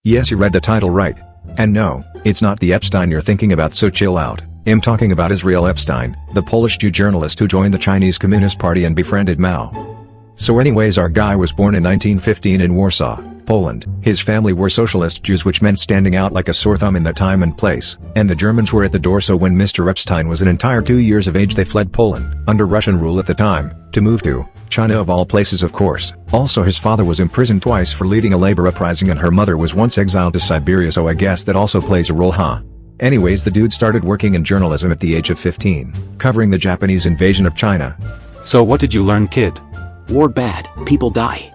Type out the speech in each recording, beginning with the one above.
Yes, you read the title right. And no, it's not the Epstein you're thinking about, so chill out. I'm talking about Israel Epstein, the Polish Jew journalist who joined the Chinese Communist Party and befriended Mao. So anyways, our guy was born in 1915 in Warsaw, Poland. His family were socialist Jews, which meant standing out like a sore thumb in the time and place, and the Germans were at the door. So when Mr. Epstein was an entire 2 years of age, they fled Poland, under Russian rule at the time, to move to China, of all places, of course. Also, his father was imprisoned twice for leading a labor uprising, and her mother was once exiled to Siberia, so I guess that also plays a role, huh? Anyways, the dude started working in journalism at the age of 15, covering the Japanese invasion of China. So what did you learn, kid? War bad, people die.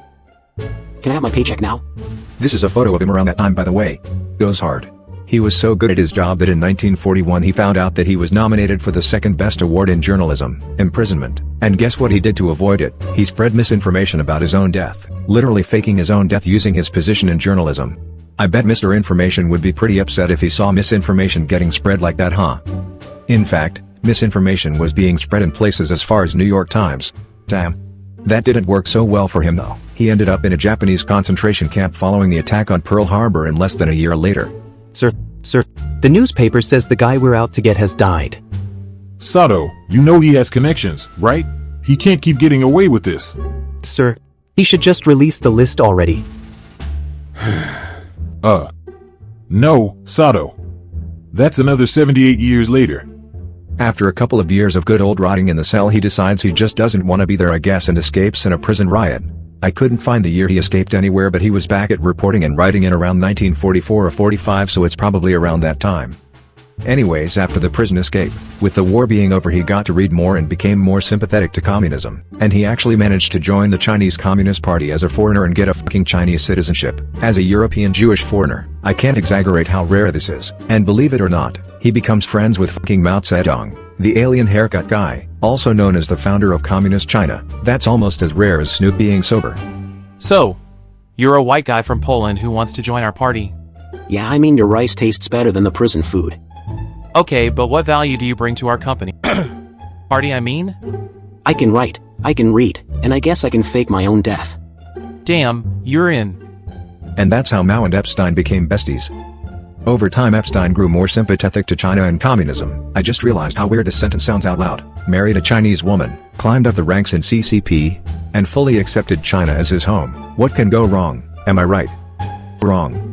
Can I have my paycheck now? This is a photo of him around that time, by the way. Goes hard. He was so good at his job that in 1941 he found out that he was nominated for the second best award in journalism, Imprisonment. And guess what he did to avoid it? He spread misinformation about his own death, literally faking his own death using his position in journalism. I bet Mr. Information would be pretty upset if he saw misinformation getting spread like that, huh? In fact, misinformation was being spread in places as far as New York Times. Damn. That didn't work so well for him though. He ended up in a Japanese concentration camp following the attack on Pearl Harbor in less than a year later. Sir, the newspaper says the guy we're out to get has died. Sato, you know he has connections, right? He can't keep getting away with this. Sir, he should just release the list already. No, Sato. That's another 78 years later. After a couple of years of good old rotting in the cell, he decides he just doesn't want to be there, I guess, and escapes in a prison riot. I couldn't find the year he escaped anywhere, but he was back at reporting and writing in around 1944 or 45, so it's probably around that time. Anyways, after the prison escape, with the war being over, he got to read more and became more sympathetic to communism, and he actually managed to join the Chinese Communist Party as a foreigner and get a fucking Chinese citizenship. As a European Jewish foreigner, I can't exaggerate how rare this is, and believe it or not, he becomes friends with fucking Mao Zedong, the alien haircut guy, also known as the founder of Communist China. That's almost as rare as Snoop being sober. So, you're a white guy from Poland who wants to join our party? Yeah, I mean, your rice tastes better than the prison food. Okay, but what value do you bring to our company? Party, I mean? I can write, I can read, and I guess I can fake my own death. Damn, you're in. And that's how Mao and Epstein became besties. Over time, Epstein grew more sympathetic to China and communism. I just realized how weird this sentence sounds out loud. Married a Chinese woman, climbed up the ranks in CCP, and fully accepted China as his home. What can go wrong? Am I right? Wrong.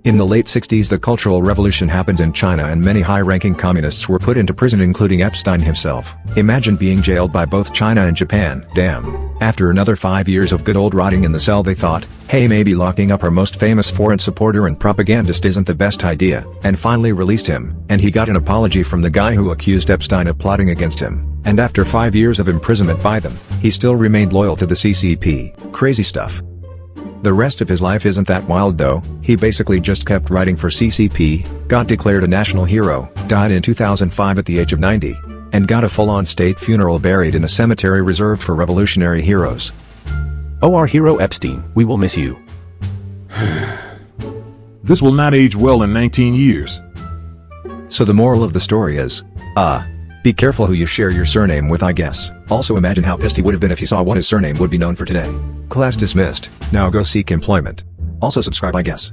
In the late 60s, the Cultural Revolution happens in China and many high-ranking communists were put into prison, including Epstein himself. Imagine being jailed by both China and Japan. Damn. After another 5 years of good old rotting in the cell, they thought, hey, maybe locking up our most famous foreign supporter and propagandist isn't the best idea, and finally released him, and he got an apology from the guy who accused Epstein of plotting against him. And after 5 years of imprisonment by them, he still remained loyal to the CCP. Crazy stuff. The rest of his life isn't that wild though. He basically just kept writing for CCP, got declared a national hero, died in 2005 at the age of 90, and got a full-on state funeral buried in a cemetery reserved for revolutionary heroes. Oh, our hero Epstein, we will miss you. This will not age well in 19 years. So the moral of the story is, be careful who you share your surname with, I guess. Also imagine how pissed he would have been if he saw what his surname would be known for today. Class dismissed. Now go seek employment. Also subscribe, I guess.